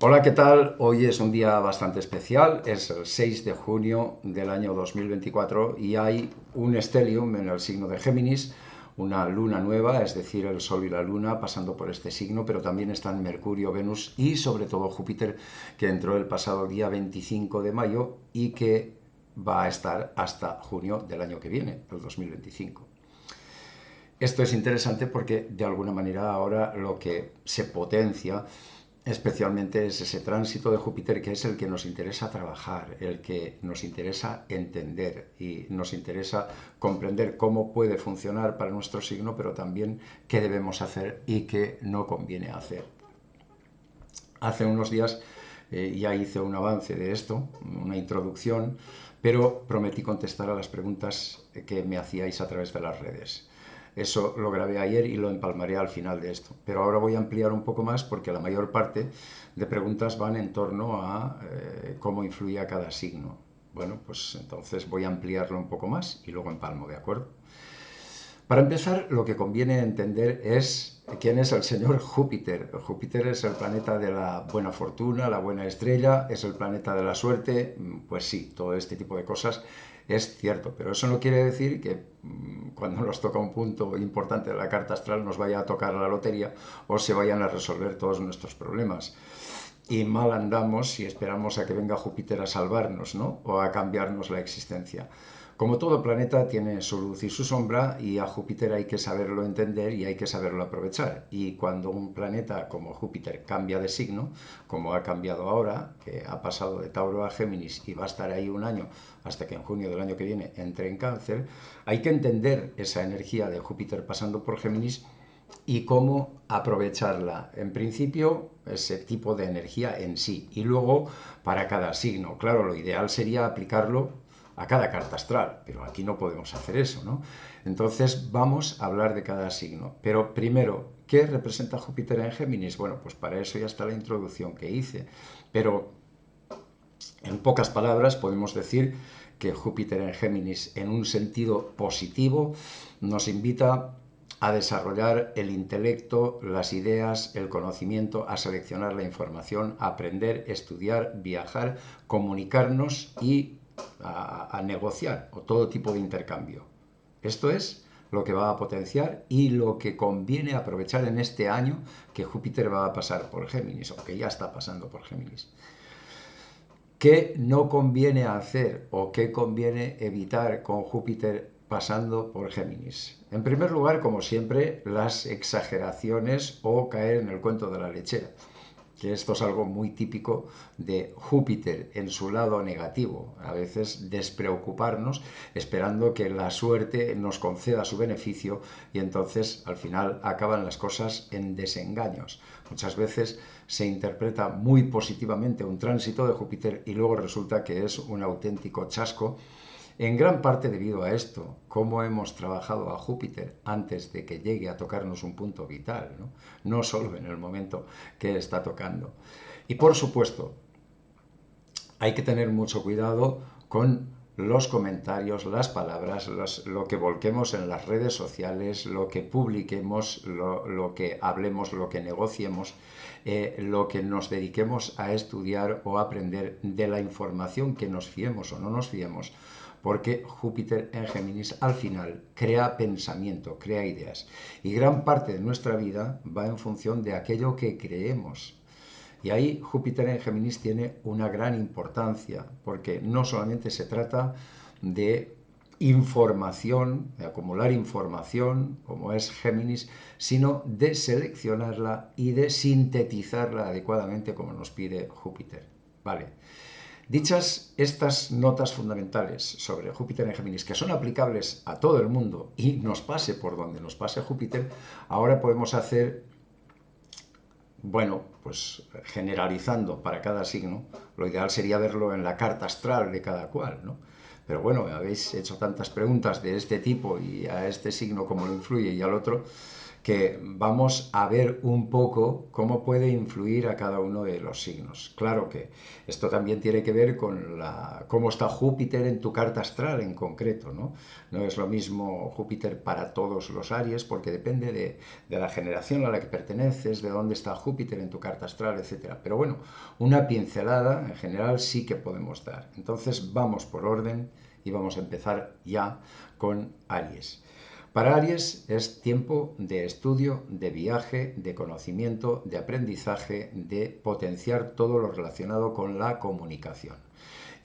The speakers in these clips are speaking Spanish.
Hola, ¿qué tal? Hoy es un día bastante especial, es el 6 de junio del año 2024 y hay un stellium en el signo de Géminis, una luna nueva, es decir, el Sol y la Luna pasando por este signo, pero también están Mercurio, Venus y sobre todo Júpiter, que entró el pasado día 25 de mayo y que va a estar hasta junio del año que viene, el 2025. Esto es interesante porque de alguna manera ahora lo que se potencia especialmente es ese tránsito de Júpiter que es el que nos interesa trabajar, el que nos interesa entender y nos interesa comprender cómo puede funcionar para nuestro signo, pero también qué debemos hacer y qué no conviene hacer. Hace unos días ya hice un avance de esto, una introducción, pero prometí contestar a las preguntas que me hacíais a través de las redes. Eso lo grabé ayer y lo empalmaré al final de esto. Pero ahora voy a ampliar un poco más porque la mayor parte de preguntas van en torno a cómo influye a cada signo. Bueno, pues entonces voy a ampliarlo un poco más y luego empalmo, ¿de acuerdo? Para empezar, lo que conviene entender es quién es el señor Júpiter. Júpiter es el planeta de la buena fortuna, la buena estrella, es el planeta de la suerte. Pues sí, todo este tipo de cosas es cierto, pero eso no quiere decir que cuando nos toca un punto importante de la carta astral nos vaya a tocar la lotería o se vayan a resolver todos nuestros problemas. Y mal andamos si esperamos a que venga Júpiter a salvarnos, ¿no? O a cambiarnos la existencia. Como todo planeta tiene su luz y su sombra y a Júpiter hay que saberlo entender y hay que saberlo aprovechar. Y cuando un planeta como Júpiter cambia de signo, como ha cambiado ahora, que ha pasado de Tauro a Géminis y va a estar ahí un año hasta que en junio del año que viene entre en Cáncer, hay que entender esa energía de Júpiter pasando por Géminis y cómo aprovecharla. En principio, ese tipo de energía en sí. Y luego, para cada signo. Claro, lo ideal sería aplicarlo a cada carta astral, pero aquí no podemos hacer eso, ¿no? Entonces, vamos a hablar de cada signo. Pero primero, ¿qué representa Júpiter en Géminis? Bueno, pues para eso ya está la introducción que hice. Pero en pocas palabras podemos decir que Júpiter en Géminis, en un sentido positivo, nos invita a desarrollar el intelecto, las ideas, el conocimiento, a seleccionar la información, a aprender, estudiar, viajar, comunicarnos y a negociar o todo tipo de intercambio. Esto es lo que va a potenciar y lo que conviene aprovechar en este año que Júpiter va a pasar por Géminis, o que ya está pasando por Géminis. ¿Qué no conviene hacer o qué conviene evitar con Júpiter pasando por Géminis? En primer lugar, como siempre, las exageraciones o caer en el cuento de la lechera, que esto es algo muy típico de Júpiter en su lado negativo, a veces despreocuparnos esperando que la suerte nos conceda su beneficio y entonces al final acaban las cosas en desengaños. Muchas veces se interpreta muy positivamente un tránsito de Júpiter y luego resulta que es un auténtico chasco, en gran parte debido a esto, cómo hemos trabajado a Júpiter antes de que llegue a tocarnos un punto vital, ¿no? No solo en el momento que está tocando. Y por supuesto, hay que tener mucho cuidado con los comentarios, las palabras, lo que volquemos en las redes sociales, lo que publiquemos, lo que hablemos, lo que negociemos, lo que nos dediquemos a estudiar o aprender de la información que nos fiemos o no nos fiemos, porque Júpiter en Géminis al final crea pensamiento, crea ideas. Y gran parte de nuestra vida va en función de aquello que creemos. Y ahí Júpiter en Géminis tiene una gran importancia, porque no solamente se trata de información, de acumular información, como es Géminis, sino de seleccionarla y de sintetizarla adecuadamente como nos pide Júpiter. Vale. Dichas estas notas fundamentales sobre Júpiter en Géminis, que son aplicables a todo el mundo y nos pase por donde nos pase Júpiter, ahora podemos hacer, bueno, pues generalizando para cada signo, lo ideal sería verlo en la carta astral de cada cual, ¿no? Pero bueno, habéis hecho tantas preguntas de este tipo y a este signo cómo lo influye y al otro, que vamos a ver un poco cómo puede influir a cada uno de los signos. Claro que esto también tiene que ver con cómo está Júpiter en tu carta astral en concreto, ¿no? No es lo mismo Júpiter para todos los Aries, porque depende de la generación a la que perteneces, de dónde está Júpiter en tu carta astral, etcétera. Pero bueno, una pincelada en general sí que podemos dar. Entonces vamos por orden y vamos a empezar ya con Aries. Para Aries es tiempo de estudio, de viaje, de conocimiento, de aprendizaje, de potenciar todo lo relacionado con la comunicación.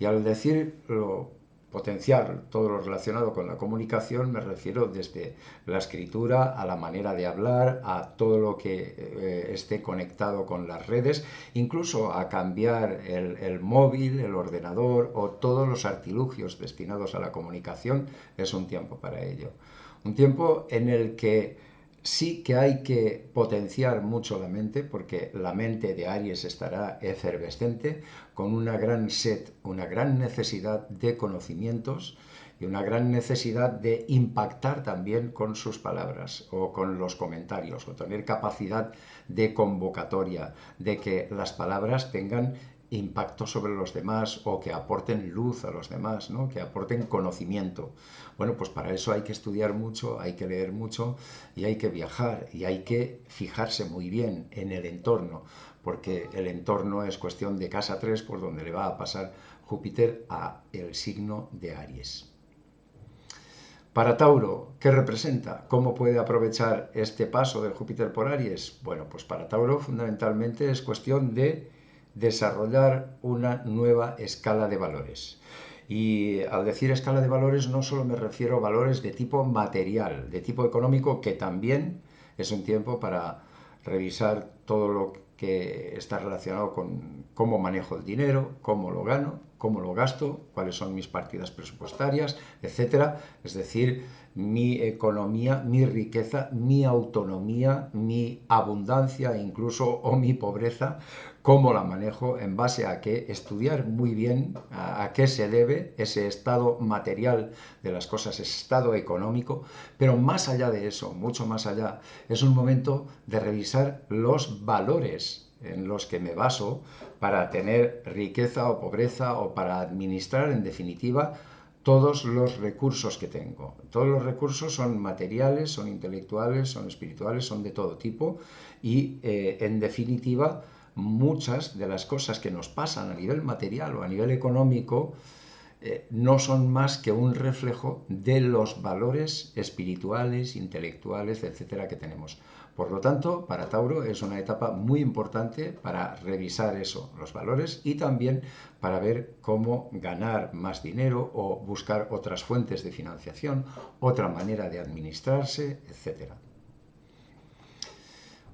Y al decirlo, potenciar todo lo relacionado con la comunicación, me refiero desde la escritura a la manera de hablar, a todo lo que esté conectado con las redes, incluso a cambiar el móvil, el ordenador o todos los artilugios destinados a la comunicación, es un tiempo para ello. Un tiempo en el que sí que hay que potenciar mucho la mente, porque la mente de Aries estará efervescente, con una gran sed, una gran necesidad de conocimientos y una gran necesidad de impactar también con sus palabras o con los comentarios, o tener capacidad de convocatoria, de que las palabras tengan impacto sobre los demás o que aporten luz a los demás, ¿no? Que aporten conocimiento. Bueno, pues para eso hay que estudiar mucho, hay que leer mucho y hay que viajar y hay que fijarse muy bien en el entorno, porque el entorno es cuestión de casa 3 por donde le va a pasar Júpiter a el signo de Aries. Para Tauro, ¿qué representa? ¿Cómo puede aprovechar este paso del Júpiter por Aries? Bueno, pues para Tauro fundamentalmente es cuestión de desarrollar una nueva escala de valores. Y al decir escala de valores no solo me refiero a valores de tipo material, de tipo económico, que también es un tiempo para revisar todo lo que está relacionado con cómo manejo el dinero, cómo lo gano, cómo lo gasto, cuáles son mis partidas presupuestarias, etcétera. Es decir, mi economía, mi riqueza, mi autonomía, mi abundancia incluso o mi pobreza, cómo la manejo, en base a qué, estudiar muy bien a qué se debe ese estado material de las cosas, ese estado económico, pero más allá de eso, mucho más allá, es un momento de revisar los valores en los que me baso para tener riqueza o pobreza o para administrar, en definitiva, todos los recursos que tengo. Todos los recursos son materiales, son intelectuales, son espirituales, son de todo tipo y, en definitiva, muchas de las cosas que nos pasan a nivel material o a nivel económico no son más que un reflejo de los valores espirituales, intelectuales, etcétera, que tenemos. Por lo tanto, para Tauro es una etapa muy importante para revisar eso, los valores, y también para ver cómo ganar más dinero o buscar otras fuentes de financiación, otra manera de administrarse, etcétera.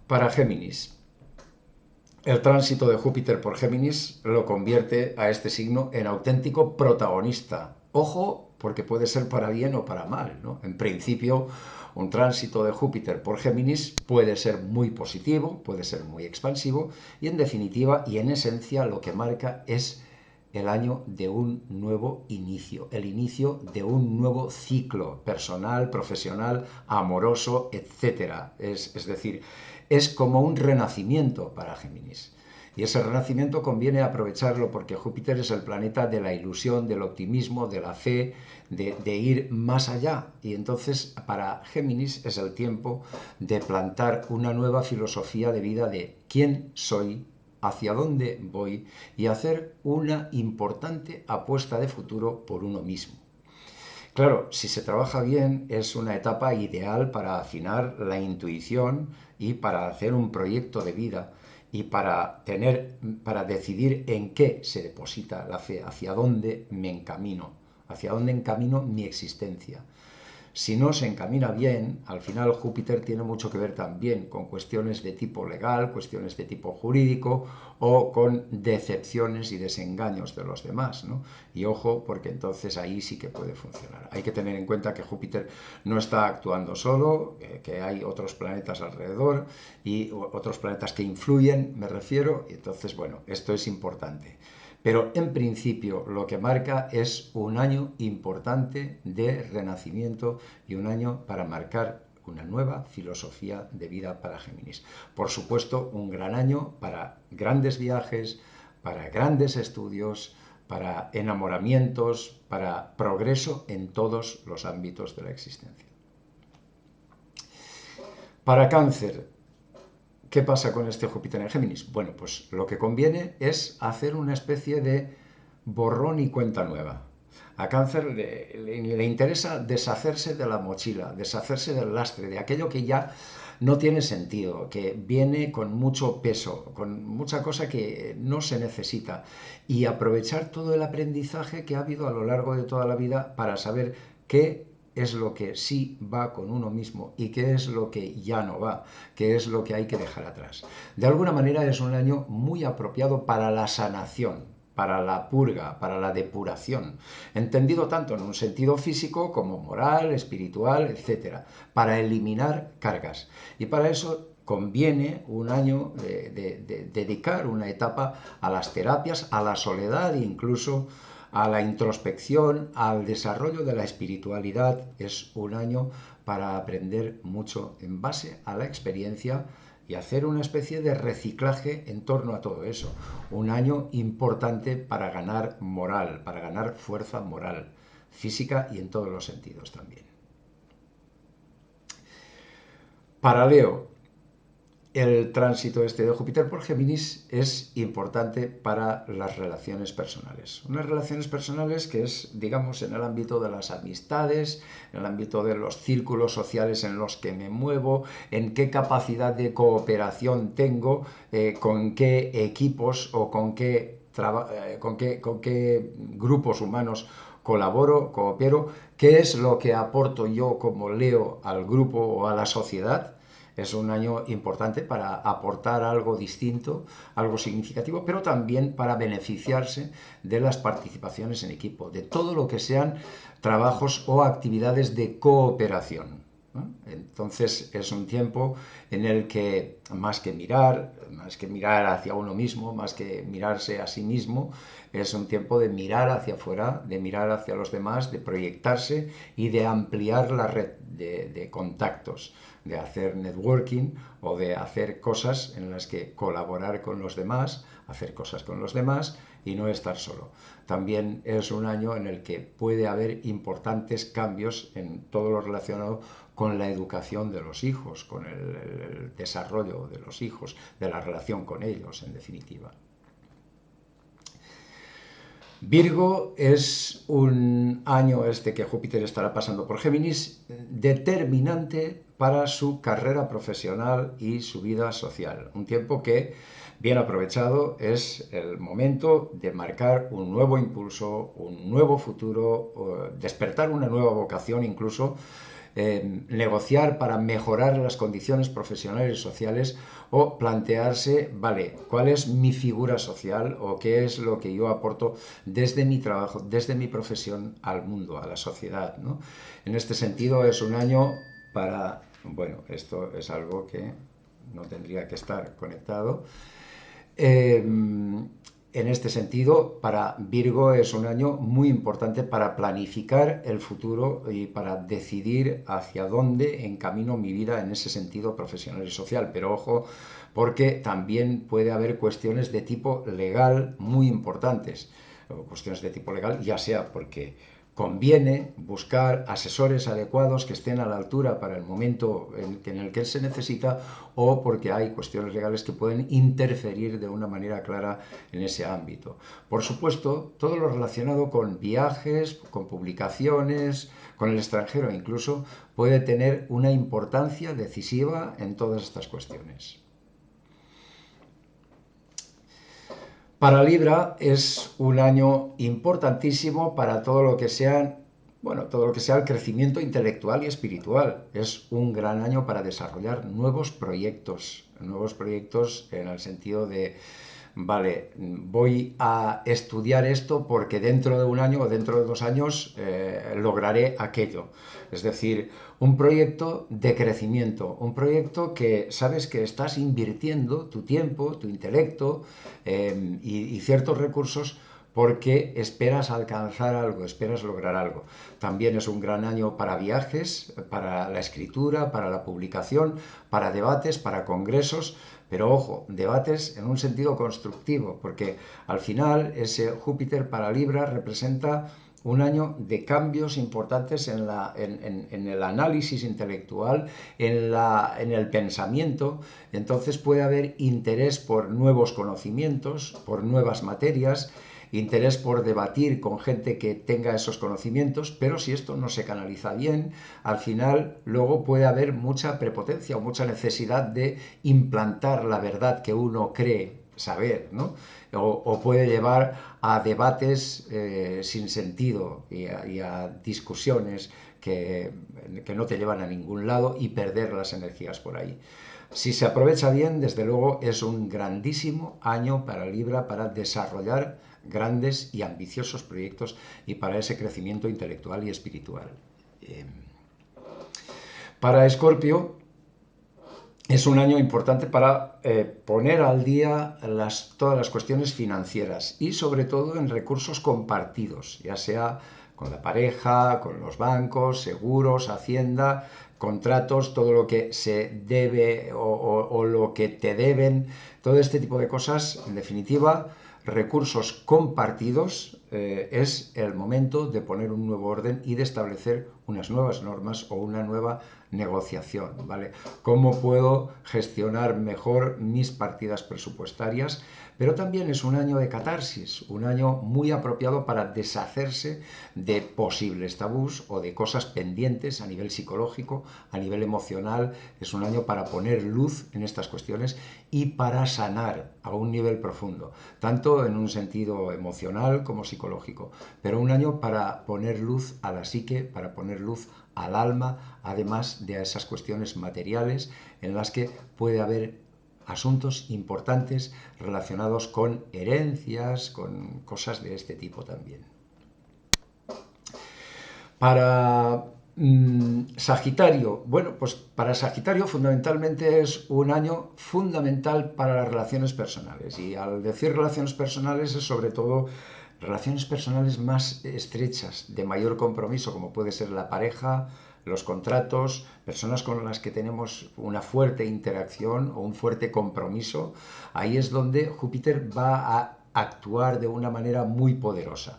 Para Géminis, el tránsito de Júpiter por Géminis lo convierte a este signo en auténtico protagonista. Ojo, porque puede ser para bien o para mal, ¿no? En principio, un tránsito de Júpiter por Géminis puede ser muy positivo, puede ser muy expansivo y, en definitiva y en esencia, lo que marca es el año de un nuevo inicio, el inicio de un nuevo ciclo personal, profesional, amoroso, etc. Es decir, es como un renacimiento para Géminis. Y ese renacimiento conviene aprovecharlo porque Júpiter es el planeta de la ilusión, del optimismo, de la fe, de ir más allá. Y entonces para Géminis es el tiempo de plantar una nueva filosofía de vida de quién soy, hacia dónde voy y hacer una importante apuesta de futuro por uno mismo. Claro, si se trabaja bien, es una etapa ideal para afinar la intuición y para hacer un proyecto de vida y para decidir en qué se deposita la fe, hacia dónde me encamino, hacia dónde encamino mi existencia. Si no se encamina bien, al final Júpiter tiene mucho que ver también con cuestiones de tipo legal, cuestiones de tipo jurídico o con decepciones y desengaños de los demás, ¿no? Y ojo, porque entonces ahí sí que puede funcionar. Hay que tener en cuenta que Júpiter no está actuando solo, que hay otros planetas alrededor y otros planetas que influyen, me refiero, y entonces, bueno, esto es importante. Pero en principio lo que marca es un año importante de renacimiento y un año para marcar una nueva filosofía de vida para Géminis. Por supuesto, un gran año para grandes viajes, para grandes estudios, para enamoramientos, para progreso en todos los ámbitos de la existencia. Para Cáncer, ¿qué pasa con este Júpiter en Géminis? Bueno, pues lo que conviene es hacer una especie de borrón y cuenta nueva. A Cáncer le interesa deshacerse de la mochila, deshacerse del lastre, de aquello que ya no tiene sentido, que viene con mucho peso, con mucha cosa que no se necesita, y aprovechar todo el aprendizaje que ha habido a lo largo de toda la vida para saber qué es lo que sí va con uno mismo y qué es lo que ya no va, qué es lo que hay que dejar atrás. De alguna manera es un año muy apropiado para la sanación, para la purga, para la depuración, entendido tanto en un sentido físico como moral, espiritual, etc., para eliminar cargas. Y para eso conviene un año de dedicar una etapa a las terapias, a la soledad, incluso a la introspección, al desarrollo de la espiritualidad. Es un año para aprender mucho en base a la experiencia y hacer una especie de reciclaje en torno a todo eso. Un año importante para ganar moral, para ganar fuerza moral, física y en todos los sentidos también. Para Leo, el tránsito de Júpiter por Géminis es importante para las relaciones personales. Unas relaciones personales que es, digamos, en el ámbito de las amistades, en el ámbito de los círculos sociales en los que me muevo, en qué capacidad de cooperación tengo, con qué equipos o con qué grupos humanos colaboro, coopero, qué es lo que aporto yo como Leo al grupo o a la sociedad. Es un año importante para aportar algo distinto, algo significativo, pero también para beneficiarse de las participaciones en equipo, de todo lo que sean trabajos o actividades de cooperación, ¿no? Entonces es un tiempo en el que más que mirar hacia uno mismo, más que mirarse a sí mismo, es un tiempo de mirar hacia afuera, de mirar hacia los demás, de proyectarse y de ampliar la red de contactos, de hacer networking o de hacer cosas en las que colaborar con los demás, hacer cosas con los demás y no estar solo. También es un año en el que puede haber importantes cambios en todo lo relacionado con la educación de los hijos, con el desarrollo de los hijos, de la relación con ellos, en definitiva. Virgo es un año que Júpiter estará pasando por Géminis determinante para su carrera profesional y su vida social. Un tiempo que, bien aprovechado, es el momento de marcar un nuevo impulso, un nuevo futuro, despertar una nueva vocación incluso, negociar para mejorar las condiciones profesionales y sociales o plantearse, vale, ¿cuál es mi figura social o qué es lo que yo aporto desde mi trabajo, desde mi profesión al mundo, a la sociedad, ¿no? En este sentido es un año para, bueno, esto es algo que no tendría que estar conectado. En este sentido, para Virgo es un año muy importante para planificar el futuro y para decidir hacia dónde encamino mi vida en ese sentido profesional y social. Pero ojo, porque también puede haber cuestiones de tipo legal muy importantes. Cuestiones de tipo legal, ya sea porque conviene buscar asesores adecuados que estén a la altura para el momento en el que se necesita, o porque hay cuestiones legales que pueden interferir de una manera clara en ese ámbito. Por supuesto, todo lo relacionado con viajes, con publicaciones, con el extranjero incluso, puede tener una importancia decisiva en todas estas cuestiones. Para Libra es un año importantísimo para todo lo que sea, bueno, todo lo que sea el crecimiento intelectual y espiritual. Es un gran año para desarrollar nuevos proyectos en el sentido de, vale, voy a estudiar esto porque dentro de un año o dentro de 2 años lograré aquello. Es decir, un proyecto de crecimiento, un proyecto que sabes que estás invirtiendo tu tiempo, tu intelecto y ciertos recursos porque esperas alcanzar algo, esperas lograr algo. También es un gran año para viajes, para la escritura, para la publicación, para debates, para congresos, pero ojo, debates en un sentido constructivo, porque al final ese Júpiter para Libra representa un año de cambios importantes en el análisis intelectual, en el pensamiento. Entonces puede haber interés por nuevos conocimientos, por nuevas materias, interés por debatir con gente que tenga esos conocimientos, pero si esto no se canaliza bien, al final luego puede haber mucha prepotencia o mucha necesidad de implantar la verdad que uno cree saber, ¿no? O puede llevar a debates sin sentido y a discusiones que no te llevan a ningún lado y perder las energías por ahí. Si se aprovecha bien, desde luego es un grandísimo año para Libra para desarrollar grandes y ambiciosos proyectos y para ese crecimiento intelectual y espiritual. Para Escorpio es un año importante para poner al día todas las cuestiones financieras y sobre todo en recursos compartidos, ya sea con la pareja, con los bancos, seguros, hacienda, contratos, todo lo que se debe o lo que te deben, todo este tipo de cosas, en definitiva, recursos compartidos, es el momento de poner un nuevo orden y de establecer unas nuevas normas o una nueva negociación, ¿vale? ¿Cómo puedo gestionar mejor mis partidas presupuestarias? Pero también es un año de catarsis, un año muy apropiado para deshacerse de posibles tabús o de cosas pendientes a nivel psicológico, a nivel emocional. Es un año para poner luz en estas cuestiones y para sanar a un nivel profundo, tanto en un sentido emocional como psicológico, pero un año para poner luz a la psique, para poner luz al alma, además de a esas cuestiones materiales en las que puede haber asuntos importantes relacionados con herencias, con cosas de este tipo también. Para Sagitario, bueno, pues para Sagitario fundamentalmente es un año fundamental para las relaciones personales. Y al decir relaciones personales es sobre todo relaciones personales más estrechas, de mayor compromiso, como puede ser la pareja, los contratos, personas con las que tenemos una fuerte interacción o un fuerte compromiso. Ahí es donde Júpiter va a actuar de una manera muy poderosa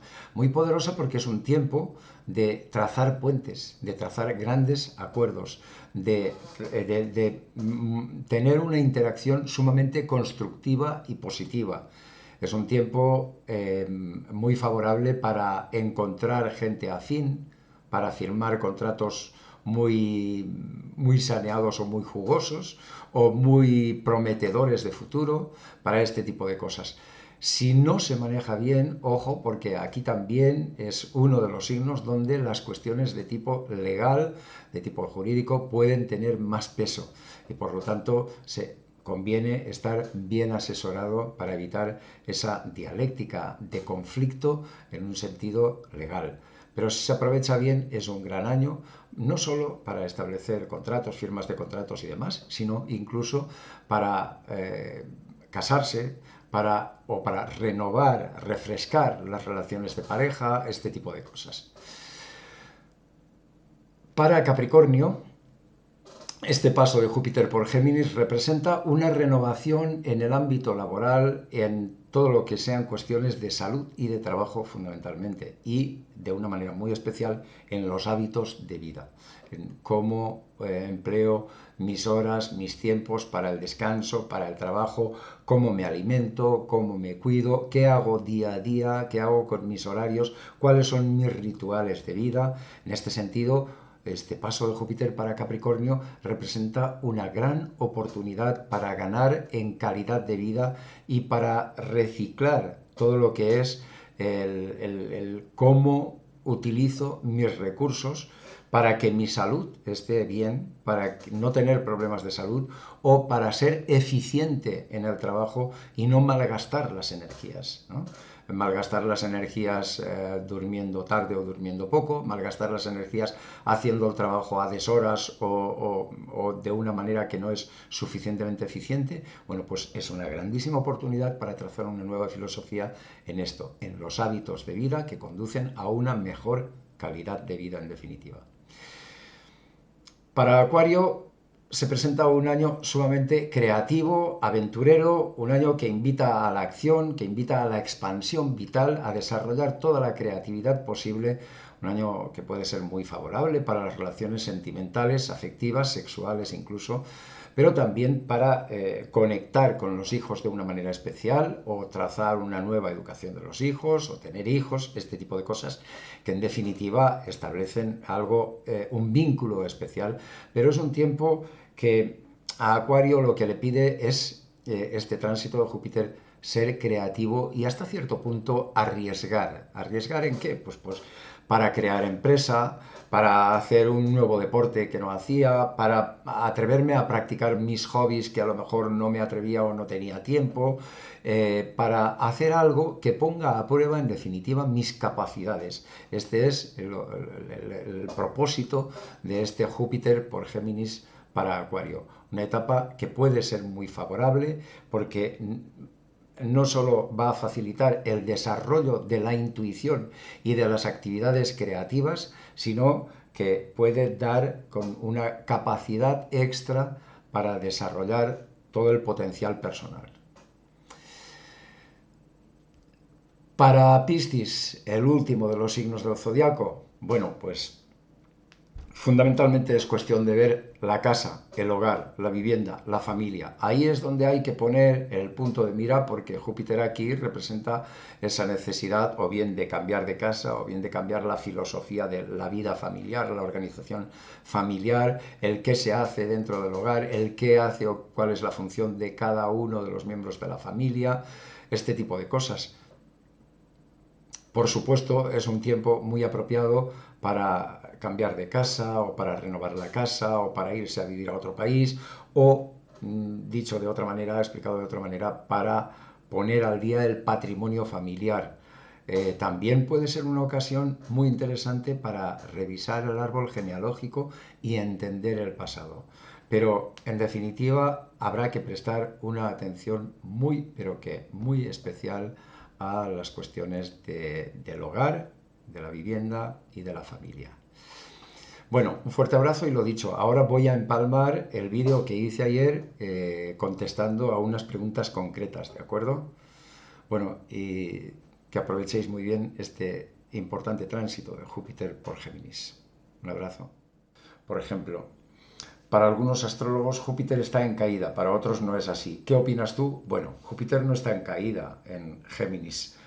porque es un tiempo de trazar puentes, de trazar grandes acuerdos, de tener una interacción sumamente constructiva y positiva. Es un tiempo muy favorable para encontrar gente afín, para firmar contratos muy saneados o muy jugosos o muy prometedores de futuro para este tipo de cosas. Si no se maneja bien, ojo, porque aquí también es uno de los signos donde las cuestiones de tipo legal, de tipo jurídico, pueden tener más peso y por lo tanto se conviene estar bien asesorado para evitar esa dialéctica de conflicto en un sentido legal. Pero si se aprovecha bien es un gran año, no solo para establecer contratos, firmas de contratos y demás, sino incluso para casarse, para renovar, refrescar las relaciones de pareja, este tipo de cosas. Para Capricornio, este paso de Júpiter por Géminis representa una renovación en el ámbito laboral, en todo lo que sean cuestiones de salud y de trabajo fundamentalmente, y de una manera muy especial en los hábitos de vida, en cómo empleo mis horas, mis tiempos para el descanso, para el trabajo, cómo me alimento, cómo me cuido, qué hago día a día, qué hago con mis horarios, cuáles son mis rituales de vida. En este sentido, este paso de Júpiter para Capricornio representa una gran oportunidad para ganar en calidad de vida y para reciclar todo lo que es el cómo utilizo mis recursos para que mi salud esté bien, para no tener problemas de salud o para ser eficiente en el trabajo y no malgastar las energías, ¿no? Malgastar las energías durmiendo tarde o durmiendo poco, malgastar las energías haciendo el trabajo a deshoras o de una manera que no es suficientemente eficiente. Bueno, pues es una grandísima oportunidad para trazar una nueva filosofía en esto, en los hábitos de vida que conducen a una mejor calidad de vida en definitiva. Para Acuario se presenta un año sumamente creativo, aventurero, un año que invita a la acción, que invita a la expansión vital, a desarrollar toda la creatividad posible, un año que puede ser muy favorable para las relaciones sentimentales, afectivas, sexuales incluso, pero también para conectar con los hijos de una manera especial o trazar una nueva educación de los hijos o tener hijos, este tipo de cosas que en definitiva establecen algo, un vínculo especial, pero es un tiempo que a Acuario lo que le pide es este tránsito de Júpiter ser creativo y hasta cierto punto arriesgar. ¿Arriesgar en qué? Pues para crear empresa, para hacer un nuevo deporte que no hacía, para atreverme a practicar mis hobbies que a lo mejor no me atrevía o no tenía tiempo, para hacer algo que ponga a prueba en definitiva mis capacidades. Este es el propósito de este Júpiter por Géminis para Acuario. Una etapa que puede ser muy favorable porque no solo va a facilitar el desarrollo de la intuición y de las actividades creativas, sino que puede dar con una capacidad extra para desarrollar todo el potencial personal. Para Piscis, el último de los signos del zodiaco, bueno, pues fundamentalmente es cuestión de ver la casa, el hogar, la vivienda, la familia. Ahí es donde hay que poner el punto de mira porque Júpiter aquí representa esa necesidad o bien de cambiar de casa o bien de cambiar la filosofía de la vida familiar, la organización familiar, el qué se hace dentro del hogar, el qué hace o cuál es la función de cada uno de los miembros de la familia, este tipo de cosas. Por supuesto, es un tiempo muy apropiado para cambiar de casa o para renovar la casa o para irse a vivir a otro país o, dicho de otra manera, explicado de otra manera, para poner al día el patrimonio familiar. También puede ser una ocasión muy interesante para revisar el árbol genealógico y entender el pasado. Pero, en definitiva, habrá que prestar una atención muy, pero que muy especial a las cuestiones del hogar, de la vivienda y de la familia. Bueno, un fuerte abrazo y lo dicho, ahora voy a empalmar el vídeo que hice ayer contestando a unas preguntas concretas, ¿de acuerdo? Bueno, y que aprovechéis muy bien este importante tránsito de Júpiter por Géminis. Un abrazo. Por ejemplo, para algunos astrólogos Júpiter está en caída, para otros no es así. ¿Qué opinas tú? Bueno, Júpiter no está en caída en Géminis.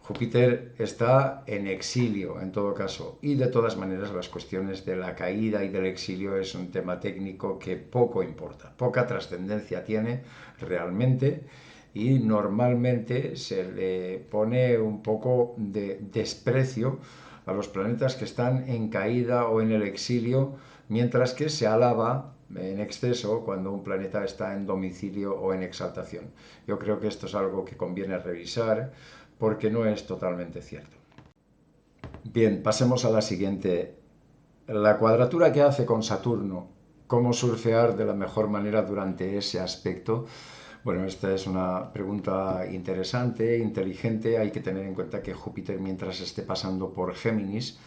Júpiter está en exilio, en todo caso, y de todas maneras las cuestiones de la caída y del exilio es un tema técnico que poco importa, poca trascendencia tiene realmente y normalmente se le pone un poco de desprecio a los planetas que están en caída o en el exilio, mientras que se alaba en exceso cuando un planeta está en domicilio o en exaltación. Yo creo que esto es algo que conviene revisar porque no es totalmente cierto. Bien, pasemos a la siguiente. La cuadratura que hace con Saturno, ¿cómo surfear de la mejor manera durante ese aspecto? Bueno, esta es una pregunta interesante, inteligente. Hay que tener en cuenta que Júpiter, mientras esté pasando por Géminis,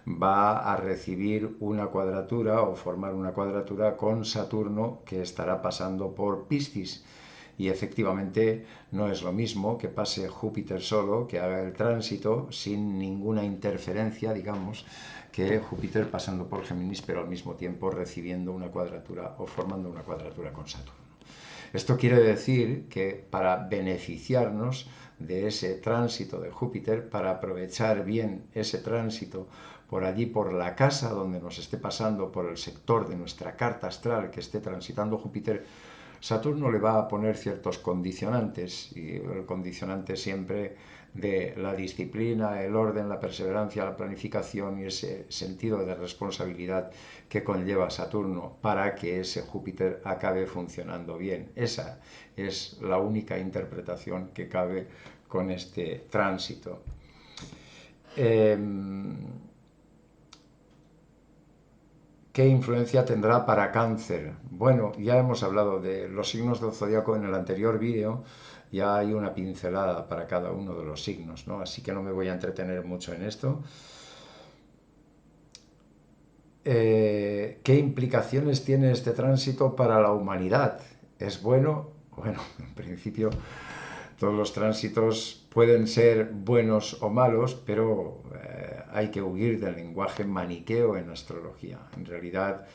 va a recibir una cuadratura o formar una cuadratura con Saturno que estará pasando por Piscis. Y efectivamente no es lo mismo que pase Júpiter solo, que haga el tránsito sin ninguna interferencia, digamos, que Júpiter pasando por Géminis, pero al mismo tiempo recibiendo una cuadratura o formando una cuadratura con Saturno. Esto quiere decir que para beneficiarnos de ese tránsito de Júpiter, para aprovechar bien ese tránsito por allí, por la casa donde nos esté pasando, por el sector de nuestra carta astral que esté transitando Júpiter, Saturno le va a poner ciertos condicionantes y el condicionante siempre de la disciplina, el orden, la perseverancia, la planificación y ese sentido de responsabilidad que conlleva Saturno para que ese Júpiter acabe funcionando bien. Esa es la única interpretación que cabe con este tránsito. ¿Qué influencia tendrá para Cáncer? Bueno, ya hemos hablado de los signos del zodiaco en el anterior vídeo, ya hay una pincelada para cada uno de los signos, ¿no? Así que no me voy a entretener mucho en esto. ¿Qué implicaciones tiene este tránsito para la humanidad? ¿Es bueno? Bueno, en principio todos los tránsitos pueden ser buenos o malos, pero hay que huir del lenguaje maniqueo en astrología. En realidad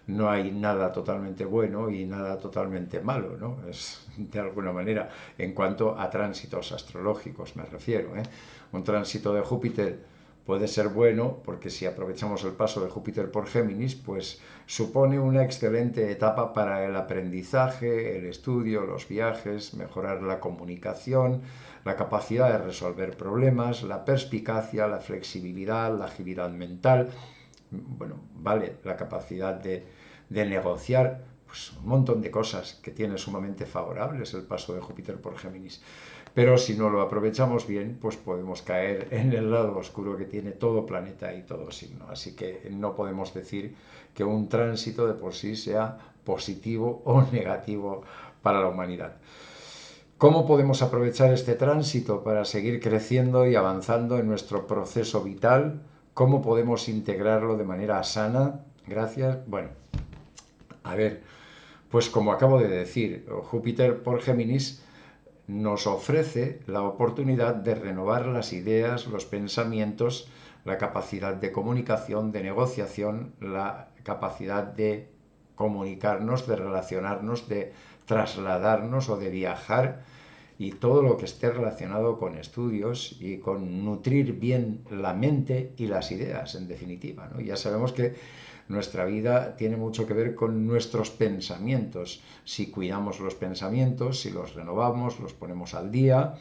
no hay nada totalmente bueno y nada totalmente malo, ¿no? Es de alguna manera, en cuanto a tránsitos astrológicos me refiero, ¿eh? Un tránsito de Júpiter puede ser bueno porque si aprovechamos el paso de Júpiter por Géminis, pues supone una excelente etapa para el aprendizaje, el estudio, los viajes, mejorar la comunicación, la capacidad de resolver problemas, la perspicacia, la flexibilidad, la agilidad mental, bueno, vale, la capacidad de negociar, pues un montón de cosas que tiene sumamente favorables el paso de Júpiter por Géminis. Pero si no lo aprovechamos bien, pues podemos caer en el lado oscuro que tiene todo planeta y todo signo. Así que no podemos decir que un tránsito de por sí sea positivo o negativo para la humanidad. ¿Cómo podemos aprovechar este tránsito para seguir creciendo y avanzando en nuestro proceso vital? ¿Cómo podemos integrarlo de manera sana? Gracias. Bueno, a ver, pues como acabo de decir, Júpiter por Géminis nos ofrece la oportunidad de renovar las ideas, los pensamientos, la capacidad de comunicación, de negociación, la capacidad de comunicarnos, de relacionarnos, de trasladarnos o de viajar y todo lo que esté relacionado con estudios y con nutrir bien la mente y las ideas, en definitiva, ¿no? Ya sabemos que nuestra vida tiene mucho que ver con nuestros pensamientos. Si cuidamos los pensamientos, si los renovamos, los ponemos al día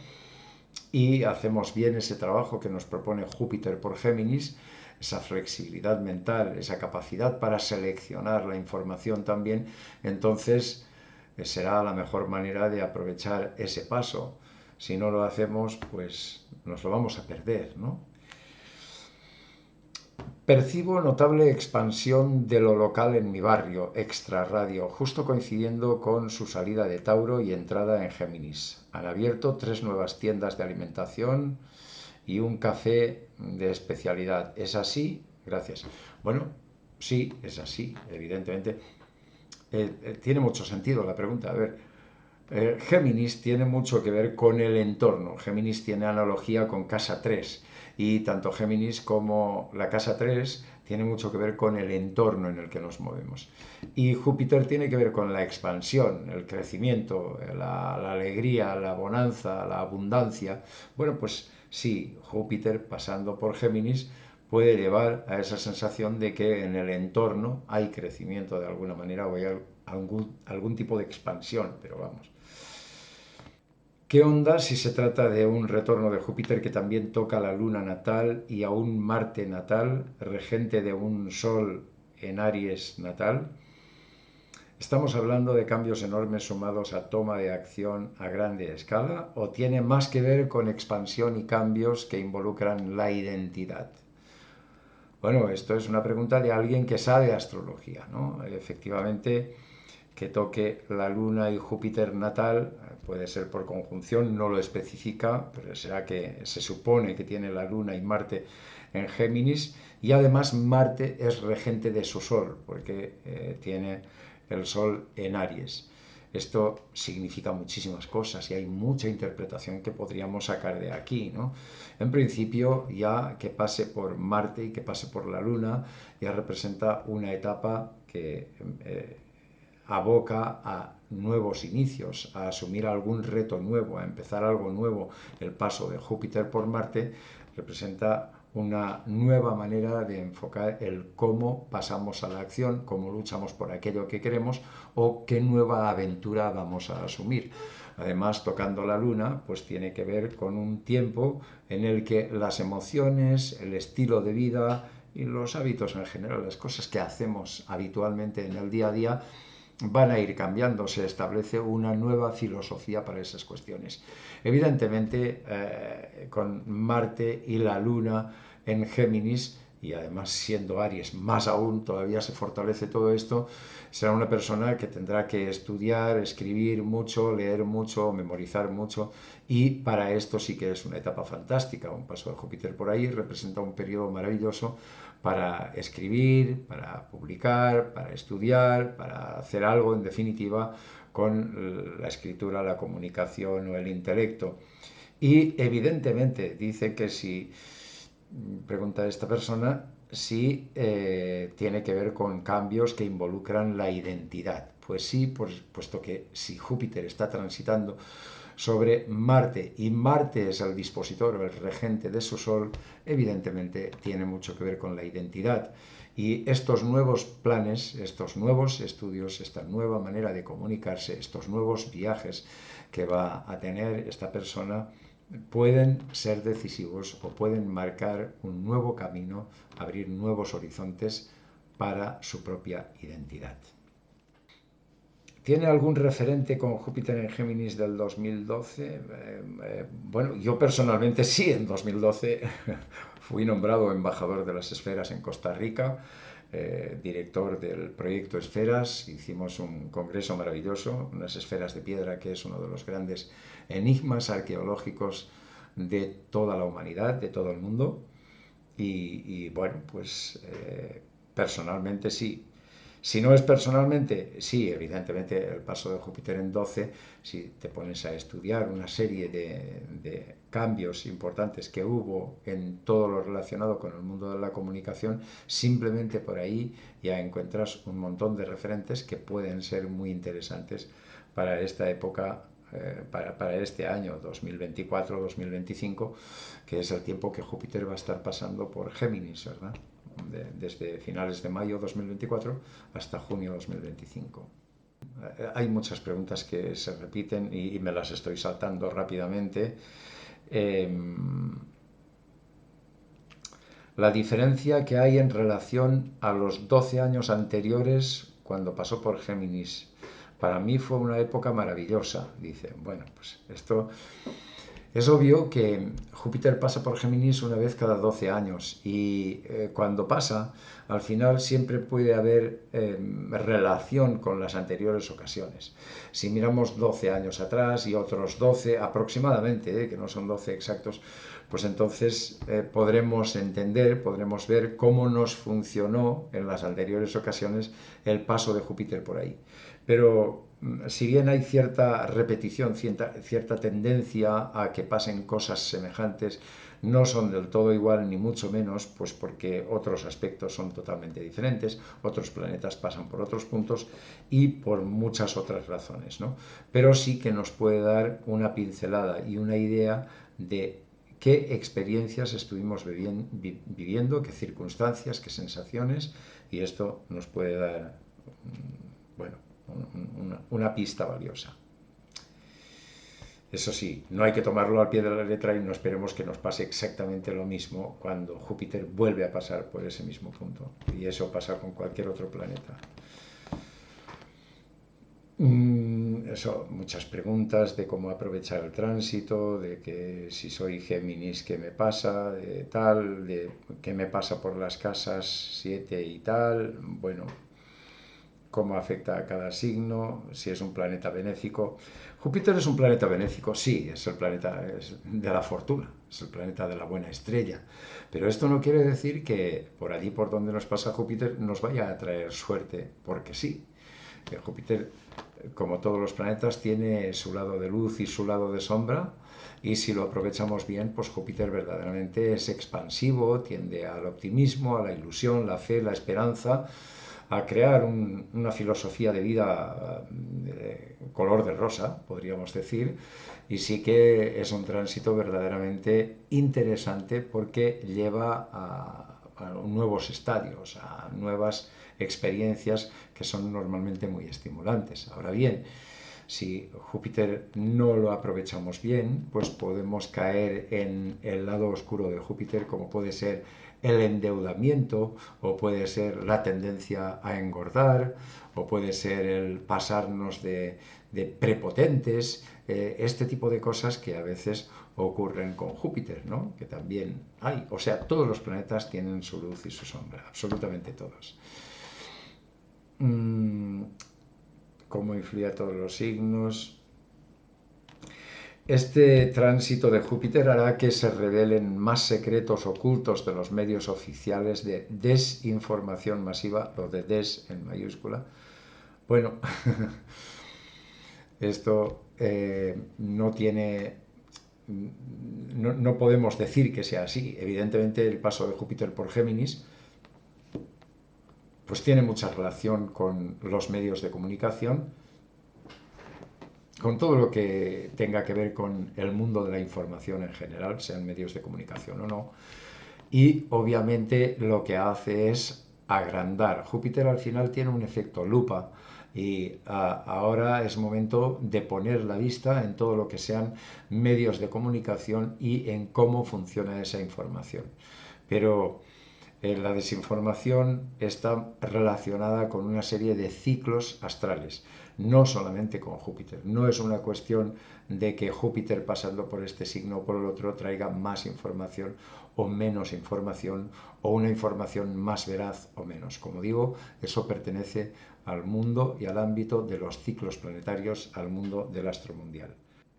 y hacemos bien ese trabajo que nos propone Júpiter por Géminis, esa flexibilidad mental, esa capacidad para seleccionar la información también, entonces será la mejor manera de aprovechar ese paso. Si no lo hacemos, pues nos lo vamos a perder, ¿no? Percibo notable expansión de lo local en mi barrio, Extra Radio, justo coincidiendo con su salida de Tauro y entrada en Géminis. Han abierto 3 nuevas tiendas de alimentación y un café de especialidad. ¿Es así? Gracias. Bueno, sí, es así, evidentemente. Tiene mucho sentido la pregunta. A ver, Géminis tiene mucho que ver con el entorno. Géminis tiene analogía con casa 3 y tanto Géminis como la casa 3 tiene mucho que ver con el entorno en el que nos movemos. Y Júpiter tiene que ver con la expansión, el crecimiento, la alegría, la bonanza, la abundancia. Bueno, pues sí, Júpiter pasando por Géminis puede llevar a esa sensación de que en el entorno hay crecimiento de alguna manera o hay algún tipo de expansión, pero vamos. ¿Qué onda si se trata de un retorno de Júpiter que también toca la luna natal y a un Marte natal, regente de un Sol en Aries natal? ¿Estamos hablando de cambios enormes sumados a toma de acción a grande escala o tiene más que ver con expansión y cambios que involucran la identidad? Bueno, esto es una pregunta de alguien que sabe astrología, ¿no? Efectivamente, que toque la Luna y Júpiter natal, puede ser por conjunción, no lo especifica, pero será que se supone que tiene la Luna y Marte en Géminis, y además Marte es regente de su Sol, porque tiene el Sol en Aries. Esto significa muchísimas cosas y hay mucha interpretación que podríamos sacar de aquí, ¿no? En principio, ya que pase por Marte y que pase por la Luna, ya representa una etapa que aboca a nuevos inicios, a asumir algún reto nuevo, a empezar algo nuevo. El paso de Júpiter por Marte representa una nueva manera de enfocar el cómo pasamos a la acción, cómo luchamos por aquello que queremos o qué nueva aventura vamos a asumir. Además, tocando la luna, pues tiene que ver con un tiempo en el que las emociones, el estilo de vida y los hábitos en general, las cosas que hacemos habitualmente en el día a día, van a ir cambiando, se establece una nueva filosofía para esas cuestiones. Evidentemente, con Marte y la Luna en Géminis, y además siendo Aries más aún, todavía se fortalece todo esto, será una persona que tendrá que estudiar, escribir mucho, leer mucho, memorizar mucho, y para esto sí que es una etapa fantástica. Un paso de Júpiter por ahí representa un periodo maravilloso para escribir, para publicar, para estudiar, para hacer algo, en definitiva, con la escritura, la comunicación o el intelecto. Y evidentemente dice que si, pregunta esta persona, si tiene que ver con cambios que involucran la identidad. Pues sí, puesto que si Júpiter está transitando sobre Marte y Marte es el dispositor o el regente de su Sol, evidentemente tiene mucho que ver con la identidad. Y estos nuevos planes, estos nuevos estudios, esta nueva manera de comunicarse, estos nuevos viajes que va a tener esta persona, pueden ser decisivos o pueden marcar un nuevo camino, abrir nuevos horizontes para su propia identidad. ¿Tiene algún referente con Júpiter en Géminis del 2012? Bueno, yo personalmente sí, en 2012 fui nombrado embajador de las esferas en Costa Rica, director del proyecto Esferas. Hicimos un congreso maravilloso, unas esferas de piedra, que es uno de los grandes enigmas arqueológicos de toda la humanidad, de todo el mundo. Y bueno, pues personalmente sí. Si no es personalmente, sí, evidentemente el paso de Júpiter en 12, si te pones a estudiar una serie de cambios importantes que hubo en todo lo relacionado con el mundo de la comunicación, simplemente por ahí ya encuentras un montón de referentes que pueden ser muy interesantes para esta época, para este año 2024-2025, que es el tiempo que Júpiter va a estar pasando por Géminis, ¿verdad? Desde finales de mayo 2024 hasta junio 2025. Hay muchas preguntas que se repiten y me las estoy saltando rápidamente. La diferencia que hay en relación a los 12 años anteriores cuando pasó por Géminis. Para mí fue una época maravillosa, dice. Bueno, pues esto es obvio que Júpiter pasa por Géminis una vez cada 12 años y cuando pasa, al final siempre puede haber relación con las anteriores ocasiones. Si miramos 12 años atrás y otros 12 aproximadamente, que no son 12 exactos, pues entonces podremos entender, podremos ver cómo nos funcionó en las anteriores ocasiones el paso de Júpiter por ahí. Pero si bien hay cierta repetición, cierta tendencia a que pasen cosas semejantes, no son del todo igual ni mucho menos, pues porque otros aspectos son totalmente diferentes, otros planetas pasan por otros puntos y por muchas otras razones, ¿no? Pero sí que nos puede dar una pincelada y una idea de qué experiencias estuvimos viviendo, qué circunstancias, qué sensaciones, y esto nos puede dar, bueno, una pista valiosa. Eso sí, no hay que tomarlo al pie de la letra y no esperemos que nos pase exactamente lo mismo cuando Júpiter vuelve a pasar por ese mismo punto. Y eso pasa con cualquier otro planeta. Eso, muchas preguntas de cómo aprovechar el tránsito, de que si soy Géminis, ¿qué me pasa? De tal, de qué me pasa por las casas 7 y tal. Bueno, cómo afecta a cada signo, si es un planeta benéfico. Júpiter es un planeta benéfico, sí, es el planeta de la fortuna, es el planeta de la buena estrella, pero esto no quiere decir que por allí por donde nos pasa Júpiter nos vaya a traer suerte, porque sí. Júpiter, como todos los planetas, tiene su lado de luz y su lado de sombra, y si lo aprovechamos bien, pues Júpiter verdaderamente es expansivo, tiende al optimismo, a la ilusión, la fe, la esperanza, a crear una filosofía de vida color de rosa, podríamos decir, y sí que es un tránsito verdaderamente interesante porque lleva a nuevos estadios, a nuevas experiencias que son normalmente muy estimulantes. Ahora bien, Si Júpiter no lo aprovechamos bien, pues podemos caer en el lado oscuro de Júpiter, como puede ser el endeudamiento, o puede ser la tendencia a engordar, o puede ser el pasarnos de prepotentes, este tipo de cosas que a veces ocurren con Júpiter, ¿no? Que también hay. O sea, todos los planetas tienen su luz y su sombra, absolutamente todos. ¿Cómo influye a todos los signos? Este tránsito de Júpiter hará que se revelen más secretos ocultos de los medios oficiales de desinformación masiva, lo de des en mayúscula. Bueno, esto no tiene, no podemos decir que sea así. Evidentemente el paso de Júpiter por Géminis pues tiene mucha relación con los medios de comunicación, con todo lo que tenga que ver con el mundo de la información en general, sean medios de comunicación o no. Y obviamente lo que hace es agrandar. Júpiter al final tiene un efecto lupa y ahora es momento de poner la vista en todo lo que sean medios de comunicación y en cómo funciona esa información. Pero la desinformación está relacionada con una serie de ciclos astrales, no solamente con Júpiter. No es una cuestión de que Júpiter pasando por este signo o por el otro traiga más información o menos información, o una información más veraz o menos. Como digo, eso pertenece al mundo y al ámbito de los ciclos planetarios, al mundo del astro mundial.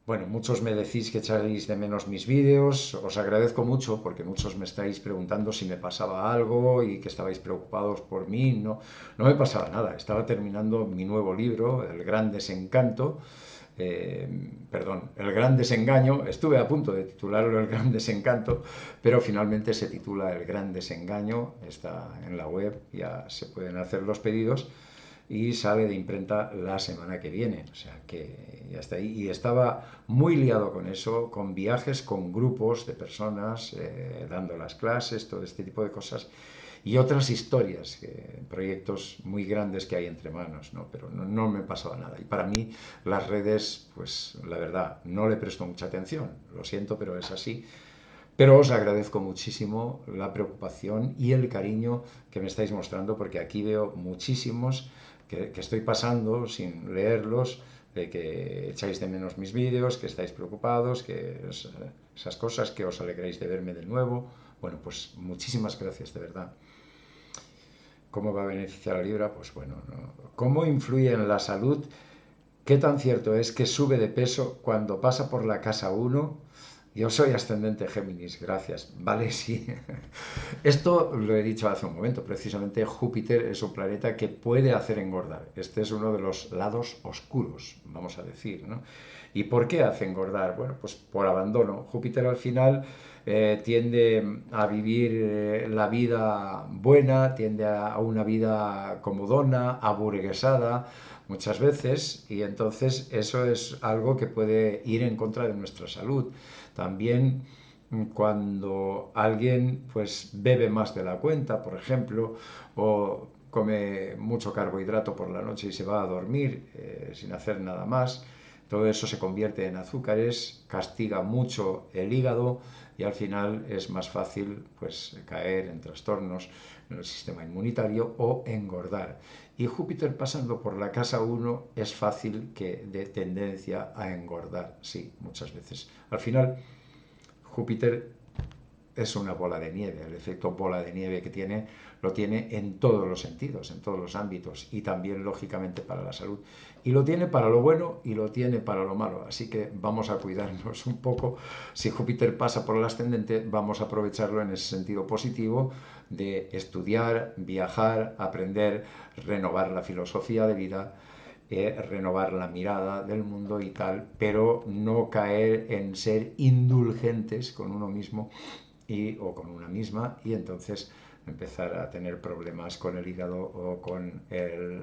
Bueno, muchos me decís que echáis de menos mis vídeos, os agradezco mucho porque muchos me estáis preguntando si me pasaba algo y que estabais preocupados por mí. No, no me pasaba nada, estaba terminando mi nuevo libro, El Gran Desencanto, perdón, El Gran Desengaño. Estuve a punto de titularlo El Gran Desencanto, pero finalmente se titula El Gran Desengaño, está en la web, ya se pueden hacer los pedidos y sale de imprenta la semana que viene, o sea que ya está ahí. Y estaba muy liado con eso, con viajes, con grupos de personas, dando las clases, todo este tipo de cosas, y otras historias, proyectos muy grandes que hay entre manos, ¿no? Pero no me pasaba nada. Y para mí las redes, pues la verdad, no le presto mucha atención, lo siento, pero es así. Pero os agradezco muchísimo la preocupación y el cariño que me estáis mostrando, porque aquí veo muchísimos que estoy pasando sin leerlos, de que echáis de menos mis vídeos, que estáis preocupados, que esas cosas, que os alegráis de verme de nuevo. Bueno, pues muchísimas gracias, de verdad. ¿Cómo va a beneficiar a Libra? Pues bueno, ¿no? ¿Cómo influye en la salud? ¿Qué tan cierto es que sube de peso cuando pasa por la casa 1? Yo soy ascendente Géminis, gracias. Vale, sí. Esto lo he dicho hace un momento. Precisamente Júpiter es un planeta que puede hacer engordar. Este es uno de los lados oscuros, vamos a decir, ¿no? ¿Y por qué hace engordar? Bueno, pues por abandono. Júpiter al final tiende a vivir la vida buena, tiende a una vida comodona, aburguesada, muchas veces, y entonces eso es algo que puede ir en contra de nuestra salud. También cuando alguien pues bebe más de la cuenta, por ejemplo, o come mucho carbohidrato por la noche y se va a dormir sin hacer nada más, todo eso se convierte en azúcares, castiga mucho el hígado y al final es más fácil pues caer en trastornos en el sistema inmunitario o engordar. Y Júpiter pasando por la casa 1 es fácil que dé tendencia a engordar, sí, muchas veces. Al final, Júpiter es una bola de nieve, el efecto bola de nieve que tiene, lo tiene en todos los sentidos, en todos los ámbitos y también lógicamente para la salud. Y lo tiene para lo bueno y lo tiene para lo malo, así que vamos a cuidarnos un poco. Si Júpiter pasa por el ascendente, vamos a aprovecharlo en ese sentido positivo de estudiar, viajar, aprender, renovar la filosofía de vida, renovar la mirada del mundo y tal, pero no caer en ser indulgentes con uno mismo o con una misma, y entonces empezar a tener problemas con el hígado o con el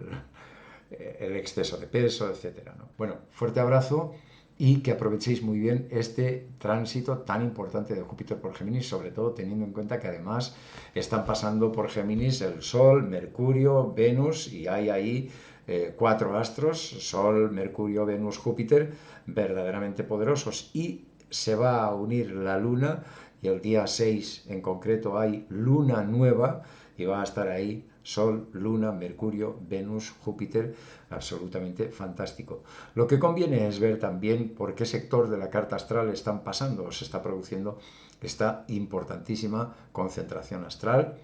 exceso de peso, etcétera, ¿no? Bueno, fuerte abrazo y que aprovechéis muy bien este tránsito tan importante de Júpiter por Géminis, sobre todo teniendo en cuenta que además están pasando por Géminis el Sol, Mercurio, Venus, y hay ahí 4 astros, Sol, Mercurio, Venus, Júpiter, verdaderamente poderosos, y se va a unir la Luna, y el día 6 en concreto hay Luna nueva, y va a estar ahí Sol, Luna, Mercurio, Venus, Júpiter, absolutamente fantástico. Lo que conviene es ver también por qué sector de la carta astral están pasando o se está produciendo esta importantísima concentración astral,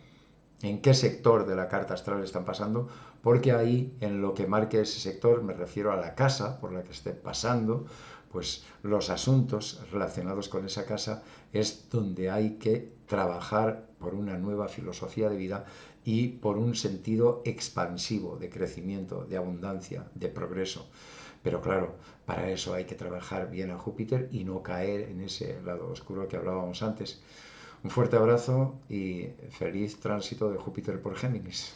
en qué sector de la carta astral están pasando, porque ahí, en lo que marque ese sector, me refiero a la casa por la que esté pasando, pues los asuntos relacionados con esa casa es donde hay que trabajar por una nueva filosofía de vida y por un sentido expansivo de crecimiento, de abundancia, de progreso. Pero claro, para eso hay que trabajar bien a Júpiter y no caer en ese lado oscuro que hablábamos antes. Un fuerte abrazo y feliz tránsito de Júpiter por Géminis.